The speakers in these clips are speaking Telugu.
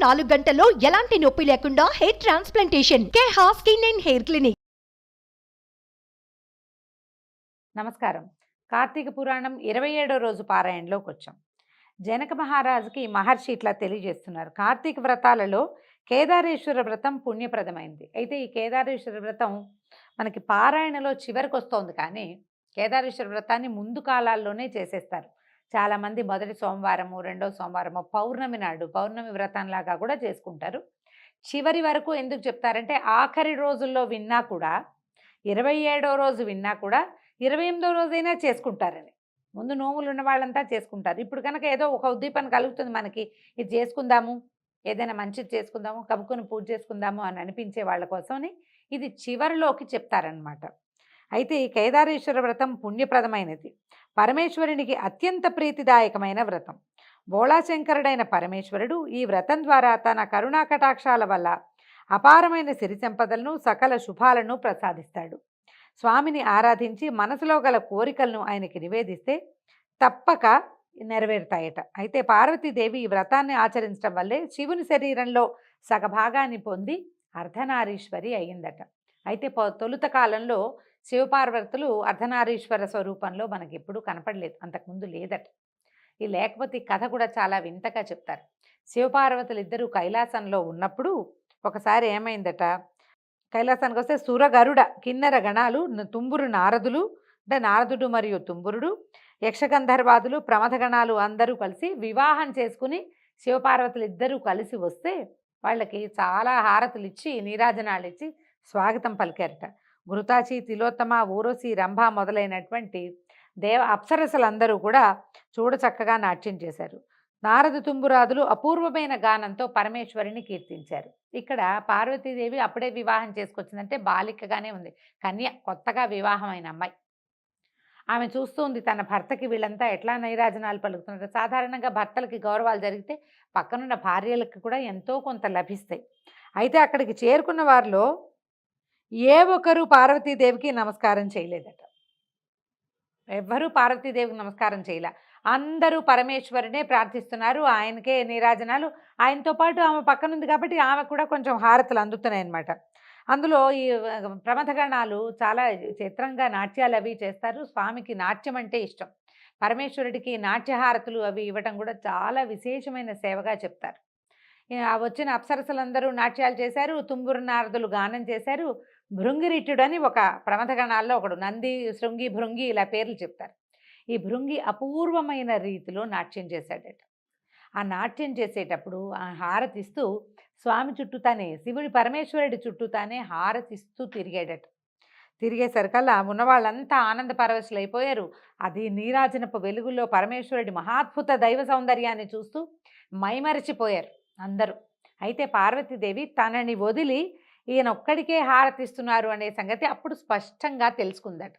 4 గంటల్లో ఎలాంటి నొప్పి లేకుండా hair transplantation Keha skin and hair clinic. నమస్కారం. కార్తీక పురాణం 27వ రోజు పారాయణలోకి వచ్చాం. జనక మహారాజుకి మహర్షి ఇట్లా తెలియజేస్తున్నారు. కార్తీక వ్రతాలలో కేదారేశ్వర వ్రతం పుణ్యప్రదమైంది. అయితే ఈ కేదారేశ్వర వ్రతం మనకి పారాయణలో చివరికి వస్తోంది, కానీ కేదారేశ్వర వ్రతాన్ని ముందు కాలాల్లోనే చేసేస్తారు. చాలామంది మొదటి సోమవారము, రెండో సోమవారము, పౌర్ణమి నాడు పౌర్ణమి వ్రతంలాగా కూడా చేసుకుంటారు. చివరి వరకు ఎందుకు చెప్తారంటే ఆఖరి రోజుల్లో విన్నా కూడా, 27వ రోజు విన్నా కూడా 28వ రోజైనా చేసుకుంటారని. ముందు నోములు ఉన్న వాళ్ళంతా చేసుకుంటారు. ఇప్పుడు కనుక ఏదో ఒక ఉద్దీపన కలుగుతుంది మనకి, ఇది చేసుకుందాము, ఏదైనా మంచిది చేసుకుందాము, కబుక్కుని పూజ చేసుకుందాము అని అనిపించే వాళ్ళ కోసమని ఇది చివరిలోకి చెప్తారనమాట. అయితే ఈ కేదారేశ్వర వ్రతం పుణ్యప్రదమైనది, పరమేశ్వరునికి అత్యంత ప్రీతిదాయకమైన వ్రతం. బోళాశంకరుడైన పరమేశ్వరుడు ఈ వ్రతం ద్వారా తన కరుణా కటాక్షాల వల్ల అపారమైన సిరి సంపదలను, సకల శుభాలను ప్రసాదిస్తాడు. స్వామిని ఆరాధించి మనసులో గల కోరికలను ఆయనకి నివేదిస్తే తప్పక నెరవేరుతాయట. అయితే పార్వతీదేవి ఈ వ్రతాన్ని ఆచరించడం వల్లే శివుని శరీరంలో సగభాగాన్ని పొంది అర్ధనారీశ్వరి అయ్యిందట. అయితే తొలుత కాలంలో శివపార్వతులు అర్ధనారీశ్వర స్వరూపంలో మనకి ఎప్పుడూ కనపడలేదు, అంతకుముందు లేదట. ఈ లేకపోతే ఈ కథ కూడా చాలా వింతగా చెప్తారు. శివపార్వతులు ఇద్దరూ కైలాసంలో ఉన్నప్పుడు ఒకసారి ఏమైందట, కైలాసానికి వస్తే సురగరుడ కిన్నెర గణాలు, తుంబురు నారదులు, అంటే నారదుడు మరియు తుంబురుడు, యక్షగంధర్వాదులు, ప్రమథగణాలు అందరూ కలిసి వివాహం చేసుకుని శివపార్వతులు ఇద్దరూ కలిసి వస్తే వాళ్ళకి చాలా హారతులు ఇచ్చి, నీరాజనాలు ఇచ్చి స్వాగతం పలికారట. ఘృతాచి, తిలోత్తమ, ఊర్వశి, రంభ మొదలైనటువంటి అప్సరసలందరూ కూడా చూడచక్కగా నాట్యం చేశారు. నారద తుంబురాదులు అపూర్వమైన గానంతో పరమేశ్వరిని కీర్తించారు. ఇక్కడ పార్వతీదేవి అప్పుడే వివాహం చేసుకొచ్చిందంటే బాలికగానే ఉంది, కన్య, కొత్తగా వివాహమైన అమ్మాయి. ఆమె చూస్తూ ఉంది తన భర్తకి వీళ్ళంతా ఎట్లా నైరాజనాలు పలుకుతున్నారు. సాధారణంగా భర్తలకి గౌరవాలు జరిగితే పక్కనున్న భార్యలకు కూడా ఎంతో కొంత లభిస్తాయి. అయితే అక్కడికి చేరుకున్న వారిలో ఏ ఒక్కరూ పార్వతీదేవికి నమస్కారం చేయలేదట. ఎవ్వరూ పార్వతీదేవికి నమస్కారం చేయలే. అందరూ పరమేశ్వరునే ప్రార్థిస్తున్నారు, ఆయనకే నీరాజనాలు. ఆయనతో పాటు ఆమె పక్కనుంది కాబట్టి ఆమె కూడా కొంచెం హారతులు అందుతున్నాయి అన్నమాట. అందులో ఈ ప్రమథగణాలు చాలా చిత్రంగా నాట్యాలు అవి చేస్తారు. స్వామికి నాట్యం అంటే ఇష్టం. పరమేశ్వరుడికి నాట్యహారతులు అవి ఇవ్వటం కూడా చాలా విశేషమైన సేవగా చెప్తారు. వచ్చిన అప్సరసలందరూ నాట్యాలు చేశారు, తుంబురు నారదులు గానం చేశారు. భృంగిరిట్టుడని ఒక ప్రమథగణాల్లో ఒకడు, నంది, శృంగి, భృంగి ఇలా పేర్లు చెప్తారు. ఈ భృంగి అపూర్వమైన రీతిలో నాట్యం చేశాడట. ఆ నాట్యం చేసేటప్పుడు ఆ హారతిస్తూ స్వామి చుట్టూతానే, శివుడి పరమేశ్వరుడి చుట్టూతానే హారతిస్తూ తిరిగాడట. తిరిగేసరికల్లా ఉన్న వాళ్ళంతా ఆనంద పరవశులైపోయారు. అది నీరాజనపు వెలుగులో పరమేశ్వరుడి మహాద్భుత దైవ సౌందర్యాన్ని చూస్తూ మైమరచిపోయారు అందరూ. అయితే పార్వతీదేవి తనని వదిలి ఈయన ఒక్కడికే హారతిస్తున్నారు అనే సంగతి అప్పుడు స్పష్టంగా తెలుసుకుందట.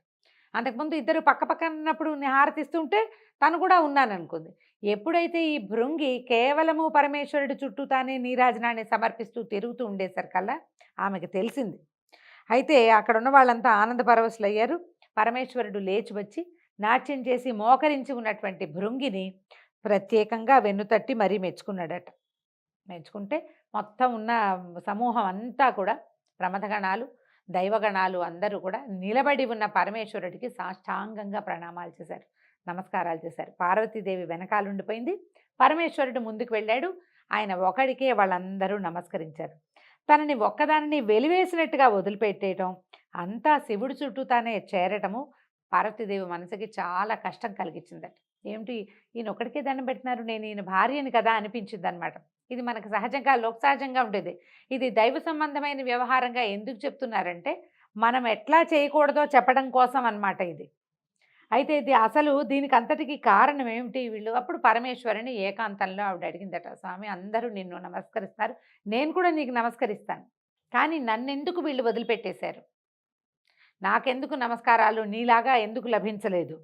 అంతకుముందు ఇద్దరు పక్కపక్కన ఉన్నప్పుడు హారతిస్తుంటే తను కూడా ఉన్నాననుకుంది. ఎప్పుడైతే ఈ భృంగి కేవలము పరమేశ్వరుడి చుట్టూ తానే నీరాజనాన్ని సమర్పిస్తూ తిరుగుతూ ఉండేసరికల్లా ఆమెకు తెలిసింది. అయితే అక్కడ ఉన్న వాళ్ళంతా ఆనంద పరవశులయ్యారు. పరమేశ్వరుడు లేచి వచ్చి నాట్యం చేసి మోకరించి ఉన్నటువంటి భృంగిని ప్రత్యేకంగా వెన్నుతట్టి మరీ మెచ్చుకున్నాడట. మెచ్చుకుంటే మొత్తం ఉన్న సమూహం అంతా కూడా, ప్రమథగణాలు, దైవగణాలు అందరూ కూడా నిలబడి ఉన్న పరమేశ్వరుడికి సాష్టాంగంగా ప్రణామాలు చేశారు, నమస్కారాలు చేశారు. పార్వతీదేవి వెనకాలుండిపోయింది, పరమేశ్వరుడు ముందుకు వెళ్ళాడు. ఆయన ఒకడికే వాళ్ళందరూ నమస్కరించారు. తనని ఒక్కదానిని వెలివేసినట్టుగా వదిలిపెట్టేయటం, అంతా శివుడి చుట్టూ తానే చేరటము పార్వతీదేవి మనసుకి చాలా కష్టం కలిగించిందట. ఏమిటి, ఈయన ఒక్కడికే దండం పెట్టినారు, నేను ఈయన భార్యని కదా అనిపించింది అనమాట. ఇది మనకు సహజంగా, లోక సహజంగా ఉండేది. ఇది దైవ సంబంధమైన వ్యవహారంగా ఎందుకు చెప్తున్నారంటే మనం ఎట్లా చేయకూడదో చెప్పడం కోసం అన్నమాట ఇది. అయితే ఇది అసలు దీనికి అంతటికి కారణం ఏమిటి, వీళ్ళు అప్పుడు పరమేశ్వరుని ఏకాంతంలో ఆవిడ అడిగిందట, స్వామి అందరూ నిన్ను నమస్కరిస్తారు, నేను కూడా నీకు నమస్కరిస్తాను, కానీ నన్నెందుకు వీళ్ళు వదిలిపెట్టేశారు, నాకెందుకు నమస్కారాలు నీలాగా ఎందుకు లభించలేదు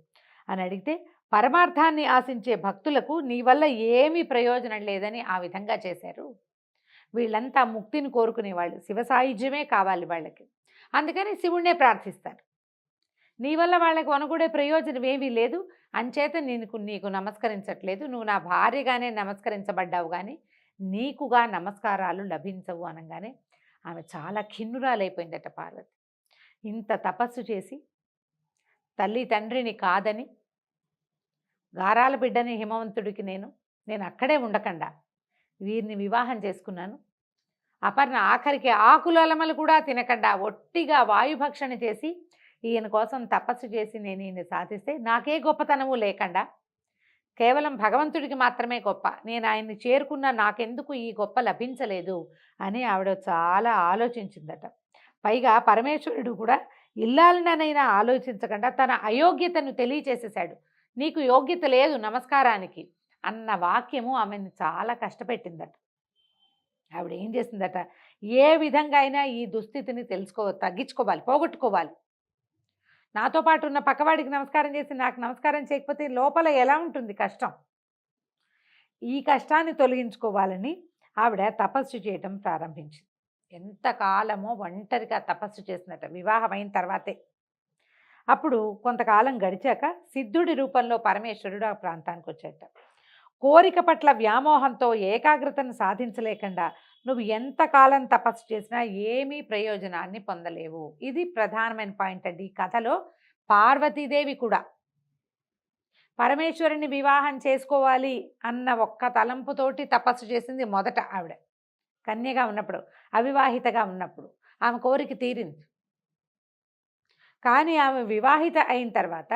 అని అడిగితే, పరమార్థాన్ని ఆశించే భక్తులకు నీ వల్ల ఏమీ ప్రయోజనం లేదని ఆ విధంగా చేశారు. వీళ్ళంతా ముక్తిని కోరుకునేవాళ్ళు, శివ సాయుధ్యమే కావాలి వాళ్ళకి, అందుకని శివుణ్ణే ప్రార్థిస్తారు. నీ వల్ల వాళ్ళకి వనగూడే ప్రయోజనం ఏమీ లేదు, అంచేత నీకు నమస్కరించట్లేదు, నువ్వు నా భార్యగానే నమస్కరించబడ్డావు కానీ నీకుగా నమస్కారాలు లభించవు అనగానే ఆమె చాలా ఖిన్నురాలైపోయిందట పార్వతి. ఇంత తపస్సు చేసి తల్లి తండ్రిని కాదని గారాల బిడ్డని హిమవంతుడికి నేను అక్కడే ఉండకుండా వీరిని వివాహం చేసుకున్నాను. అపర్ణ ఆఖరికి ఆకులలమలు కూడా తినకుండా ఒట్టిగా వాయుభక్షణ చేసి ఈయన కోసం తపస్సు చేసి నేను ఈయన సాధిస్తే నాకే గొప్పతనము లేకుండా కేవలం భగవంతుడికి మాత్రమే గొప్ప, నేను ఆయన్ని చేరుకున్న నాకెందుకు ఈ గొప్ప లభించలేదు అని ఆవిడ చాలా ఆలోచించిందట. పైగా పరమేశ్వరుడు కూడా ఇల్లాలనైనా ఆలోచించకుండా తన అయోగ్యతను తెలియచేసేసాడు. నీకు యోగ్యత లేదు నమస్కారానికి అన్న వాక్యము ఆమెను చాలా కష్టపెట్టిందట. ఆవిడ ఏం చేసిందట, ఏ విధంగా అయినా ఈ దుస్థితిని తగ్గించుకోవాలి, పోగొట్టుకోవాలి. నాతో పాటు ఉన్న పక్కవాడికి నమస్కారం చేసి నాకు నమస్కారం చేయకపోతే లోపల ఎలా ఉంటుంది కష్టం. ఈ కష్టాన్ని తొలగించుకోవాలని ఆవిడ తపస్సు చేయటం ప్రారంభించింది. ఎంతకాలమో ఒంటరిగా తపస్సు చేసినట్ట వివాహం అయిన తర్వాతే. అప్పుడు కొంతకాలం గడిచాక సిద్ధుడి రూపంలో పరమేశ్వరుడు ఆ ప్రాంతానికి వచ్చేట. కోరిక పట్ల వ్యామోహంతో ఏకాగ్రతను సాధించలేకుండా నువ్వు ఎంతకాలం తపస్సు చేసినా ఏమీ ప్రయోజనాన్ని పొందలేవు. ఇది ప్రధానమైన పాయింట్ అండి. ఈ కథలో పార్వతీదేవి కూడా పరమేశ్వరుని వివాహం చేసుకోవాలి అన్న ఒక్క తలంపుతోటి తపస్సు చేసింది మొదట. ఆవిడ కన్యగా ఉన్నప్పుడు, అవివాహితగా ఉన్నప్పుడు ఆమె కోరిక తీరింది. కానీ ఆమె వివాహిత అయిన తర్వాత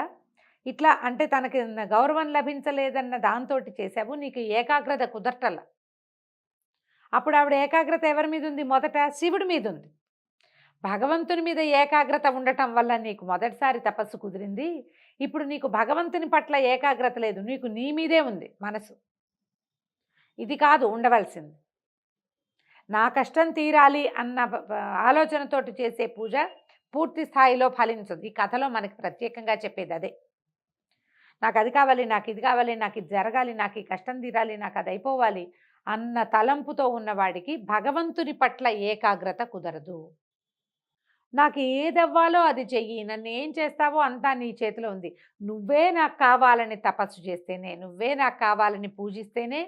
ఇట్లా అంటే తనకి గౌరవం లభించలేదన్న దాంతో చేసావు, నీకు ఏకాగ్రత కుదరటల. అప్పుడు ఆవిడ ఏకాగ్రత ఎవరి మీద ఉంది? మొదట శివుడి మీద ఉంది. భగవంతుని మీద ఏకాగ్రత ఉండటం వల్ల నీకు మొదటిసారి తపస్సు కుదిరింది. ఇప్పుడు నీకు భగవంతుని పట్ల ఏకాగ్రత లేదు, నీకు నీ మీదే ఉంది మనసు. ఇది కాదు ఉండవలసింది. నా కష్టం తీరాలి అన్న ఆలోచనతోటి చేసే పూజ పూర్తి స్థాయిలో ఫలించదు. ఈ కథలో మనకి ప్రత్యేకంగా చెప్పేది అదే. నాకు అది కావాలి, నాకు ఇది కావాలి, నాకు ఇది జరగాలి, నాకు ఈ కష్టం తీరాలి, నాకు అది అయిపోవాలి అన్న తలంపుతో ఉన్నవాడికి భగవంతుని పట్ల ఏకాగ్రత కుదరదు. నాకు ఏదవ్వాలో అది చెయ్యి, నన్ను ఏం చేస్తావో అంతా నీ చేతిలో ఉంది, నువ్వే నాకు కావాలని తపస్సు చేస్తేనే, నువ్వే నాకు కావాలని పూజిస్తేనే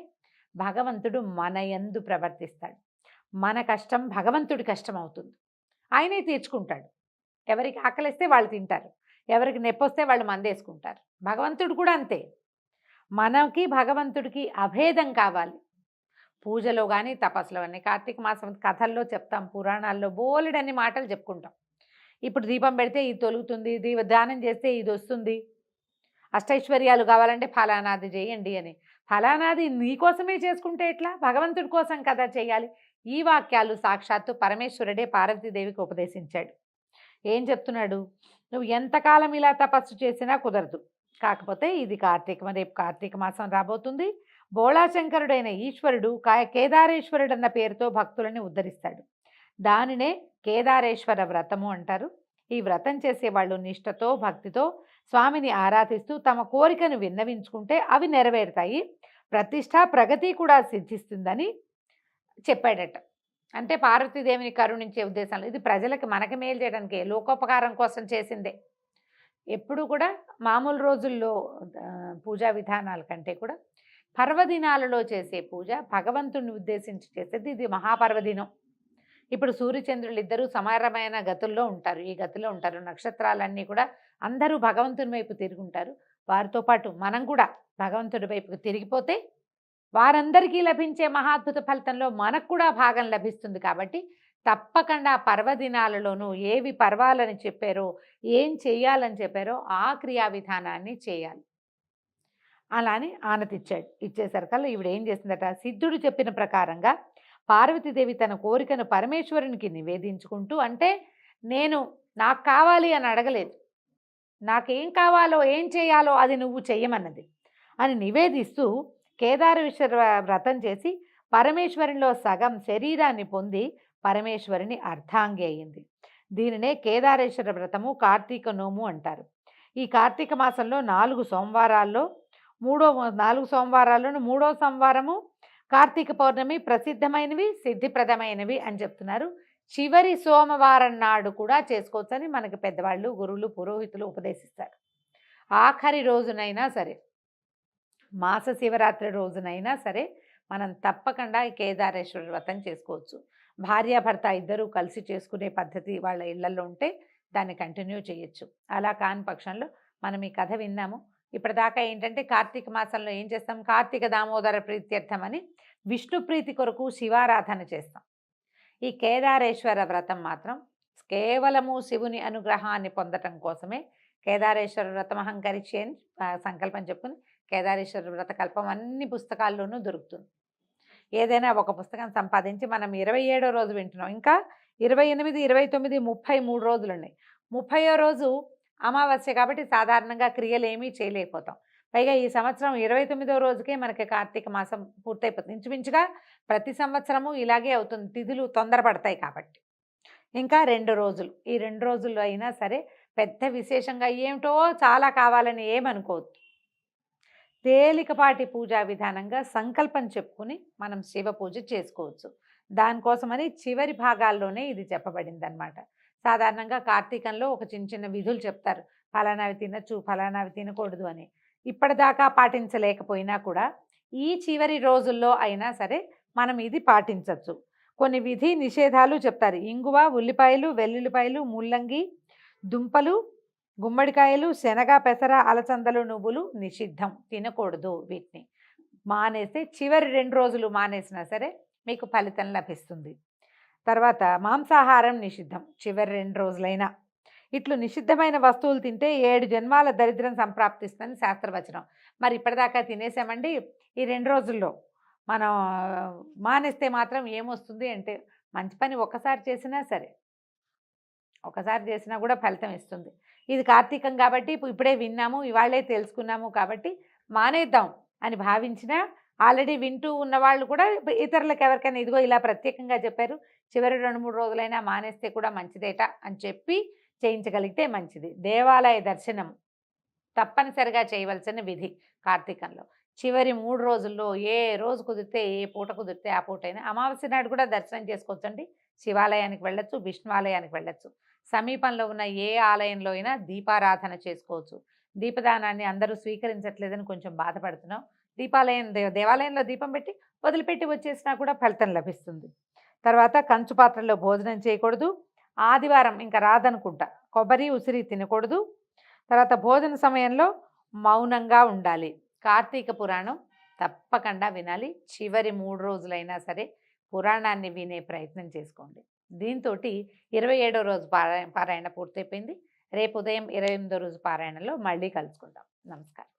భగవంతుడు మన యందు ప్రవర్తిస్తాడు. మన కష్టం భగవంతుడి కష్టం అవుతుంది, ఆయనే తీర్చుకుంటాడు. ఎవరికి ఆకలిస్తే వాళ్ళు తింటారు, ఎవరికి నొప్పొస్తే వాళ్ళు మందేసుకుంటారు. భగవంతుడు కూడా అంతే. మనకి భగవంతుడికి అభేదం కావాలి. పూజలో కానీ తపస్సులో కానీ కార్తీక మాసం కథల్లో చెప్తాం, పురాణాల్లో బోలెడన్ని మాటలు చెప్పుకుంటాం. ఇప్పుడు దీపం పెడితే ఇది తొలుగుతుంది, దానం చేస్తే ఇది వస్తుంది, అష్టైశ్వర్యాలు కావాలంటే ఫలానాది చేయండి అని. ఫలానాది నీకోసమే చేసుకుంటే ఎట్లా? భగవంతుడి కోసం కదా చేయాలి. ఈ వాక్యాలు సాక్షాత్తు పరమేశ్వరుడే పార్వతీదేవికి ఉపదేశించాడు. ఏం చెప్తున్నాడు? నువ్వు ఎంతకాలం ఇలా తపస్సు చేసినా కుదరదు. కాకపోతే ఇది రేపు కార్తీక మాసం రాబోతుంది. బోళాశంకరుడైన ఈశ్వరుడు కేదారేశ్వరుడు అన్న పేరుతో భక్తులని ఉద్ధరిస్తాడు. దానినే కేదారేశ్వర వ్రతము అంటారు. ఈ వ్రతం చేసేవాళ్ళు నిష్ఠతో భక్తితో స్వామిని ఆరాధిస్తూ తమ కోరికను విన్నవించుకుంటే అవి నెరవేరుతాయి, ప్రతిష్ట ప్రగతి కూడా సిద్ధిస్తుందని చెప్పాడట. అంటే పార్వతీదేవిని కరుణించే ఉద్దేశంలో ఇది ప్రజలకి మనకి మేలు చేయడానికి, లోకోపకారం కోసం చేసిందే. ఎప్పుడు కూడా మామూలు రోజుల్లో పూజా విధానాల కంటే కూడా పర్వదినాలలో చేసే పూజ భగవంతుడిని ఉద్దేశించి చేసేది. ఇది మహాపర్వదినం. ఇప్పుడు సూర్యచంద్రులు ఇద్దరూ సమానమైన గతుల్లో ఉంటారు, ఈ గతిలో ఉంటారు. నక్షత్రాలన్నీ కూడా అందరూ భగవంతుని వైపు తిరుగుంటారు. వారితో పాటు మనం కూడా భగవంతుడి వైపుకు తిరిగిపోతే వారందరికీ లభించే మహాద్భుత ఫలితంలో మనకు కూడా భాగం లభిస్తుంది. కాబట్టి తప్పకుండా పర్వదినాలలోనూ ఏవి పర్వాలని చెప్పారో, ఏం చేయాలని చెప్పారో ఆ క్రియా విధానాన్ని చేయాలి. అలానే ఆనతిచ్చాడు. ఇచ్చేసరికల్లా ఈవిడ ఏం చేసిందట, సిద్ధుడు చెప్పిన ప్రకారంగా పార్వతీదేవి తన కోరికను పరమేశ్వరునికి నివేదించుకుంటూ, అంటే నాకు కావాలి అని అడగలేదు, నాకేం కావాలో ఏం చేయాలో అది నువ్వు చెయ్యమన్నది అని నివేదిస్తూ కేదారేశ్వర వ్రతం చేసి పరమేశ్వరునిలో సగం శరీరాన్ని పొంది పరమేశ్వరుని అర్ధాంగి అయింది. దీనినే కేదారేశ్వర వ్రతము, కార్తీక నోము అంటారు. ఈ కార్తీక మాసంలో 4 సోమవారాల్లో 4 సోమవారాల్లోనూ 3వ సోమవారము కార్తీక పౌర్ణమి ప్రసిద్ధమైనవి, సిద్ధిప్రదమైనవి అని చెప్తున్నారు. చివరి సోమవారం నాడు కూడా చేసుకోవచ్చని మనకి పెద్దవాళ్ళు, గురువులు, పురోహితులు ఉపదేశిస్తారు. ఆఖరి రోజునైనా సరే, మాస శివరాత్రి రోజునైనా సరే మనం తప్పకుండా ఈ కేదారేశ్వర వ్రతం చేసుకోవచ్చు. భార్యాభర్త ఇద్దరూ కలిసి చేసుకునే పద్ధతి వాళ్ళ ఇళ్లలో ఉంటే దాన్ని కంటిన్యూ చేయొచ్చు. అలా కాని పక్షంలో మనం ఈ కథ విన్నాము. ఇప్పటిదాకా ఏంటంటే కార్తీక మాసంలో ఏం చేస్తాం, కార్తీక దామోదర ప్రీత్యర్థం అని విష్ణు ప్రీతి కొరకు శివారాధన చేస్తాం. ఈ కేదారేశ్వర వ్రతం మాత్రం కేవలము శివుని అనుగ్రహాన్ని పొందటం కోసమే కేదారేశ్వర వ్రతం అహంకరిచి అని సంకల్పం చెప్పుకుని కేదారేశ్వర వ్రత కల్పం అన్ని పుస్తకాల్లోనూ దొరుకుతుంది. ఏదైనా ఒక పుస్తకం సంపాదించి మనం 27వ రోజు వింటున్నాం. ఇంకా 28, 29, 33 రోజులు ఉన్నాయి. 30వ రోజు అమావాస్య కాబట్టి సాధారణంగా క్రియలు ఏమీ చేయలేకపోతాం. పైగా ఈ సంవత్సరం 29వ రోజుకే మనకి కార్తీక మాసం పూర్తయిపోతుంది. ఇంచుమించుగా ప్రతి సంవత్సరము ఇలాగే అవుతుంది, తిథులు తొందరపడతాయి కాబట్టి. ఇంకా 2 రోజులు, ఈ 2 రోజుల్లో అయినా సరే పెద్ద విశేషంగా ఏమిటో చాలా కావాలని ఏమనుకోవద్దు. తేలికపాటి పూజా విధానంగా సంకల్పం చెప్పుకుని మనం శివ పూజ చేసుకోవచ్చు. దానికోసమని చివరి భాగాల్లోనే ఇది చెప్పబడింది అనమాట. సాధారణంగా కార్తీకంలో ఒక చిన్న చిన్న విధులు చెప్తారు, ఫలానావి తినచ్చు, ఫలానావి తినకూడదు అని. ఇప్పటిదాకా పాటించలేకపోయినా కూడా ఈ చివరి రోజుల్లో అయినా సరే మనం ఇది పాటించవచ్చు. కొన్ని విధి నిషేధాలు చెప్తారు. ఇంగువ, ఉల్లిపాయలు, వెల్లుల్లిపాయలు, ముల్లంగి, దుంపలు, గుమ్మడికాయలు, శనగ, పెసర, అలసందలు, నువ్వులు నిషిద్ధం, తినకూడదు. వీటిని మానేస్తే చివరి 2 రోజులు మానేసినా సరే మీకు ఫలితం లభిస్తుంది. తర్వాత మాంసాహారం నిషిద్ధం, చివరి 2 రోజులైనా. ఇట్లు నిషిద్ధమైన వస్తువులు తింటే 7 జన్మాల దరిద్రం సంప్రాప్తిస్తుందని శాస్త్రవచనం. మరి ఇప్పటిదాకా తినేసామండి, ఈ 2 రోజుల్లో మనం మానేస్తే మాత్రం ఏమొస్తుంది అంటే మంచి పని ఒకసారి చేసినా సరే, ఒకసారి చేసినా కూడా ఫలితం ఇస్తుంది. ఇది కార్తీకం కాబట్టి ఇప్పుడే విన్నాము, ఇవాళే తెలుసుకున్నాము కాబట్టి మానేద్దాం అని భావించినా ఆల్రెడీ వింటూ ఉన్నవాళ్ళు కూడా ఇతరులకు ఎవరికైనా ఇదిగో ఇలా ప్రత్యేకంగా చెప్పారు, చివరి 2-3 రోజులైనా మానేస్తే కూడా మంచిదేట అని చెప్పి చేయించగలిగితే మంచిది. దేవాలయ దర్శనం తప్పనిసరిగా చేయవలసిన విధి కార్తీకంలో. చివరి 3 రోజుల్లో ఏ రోజు కుదిరితే, ఏ పూట కుదిరితే ఆ పూటైనా, అమావాస్య నాడు కూడా దర్శనం చేసుకోవచ్చండి. శివాలయానికి వెళ్ళొచ్చు, విష్ణువాలయానికి వెళ్ళొచ్చు. సమీపంలో ఉన్న ఏ ఆలయంలో అయినా దీపారాధన చేసుకోవచ్చు. దీపదానాన్ని అందరూ స్వీకరించట్లేదని కొంచెం బాధపడుతున్నాం. దేవాలయంలో దీపం పెట్టి వదిలిపెట్టి వచ్చేసినా కూడా ఫలితం లభిస్తుంది. తర్వాత కంచు పాత్రలో భోజనం చేయకూడదు. ఆదివారం ఇంకా రాదనుకుంటా కొబ్బరి, ఉసిరి తినకూడదు. తర్వాత భోజన సమయంలో మౌనంగా ఉండాలి. కార్తీక పురాణం తప్పకుండా వినాలి. చివరి 3 రోజులైనా సరే పురాణాన్ని వినే ప్రయత్నం చేసుకోండి. దీంతో 27వ రోజు పారాయణ పూర్తయిపోయింది. రేపు ఉదయం 28వ రోజు పారాయణలో మళ్ళీ కలుసుకుందాం. నమస్కారం.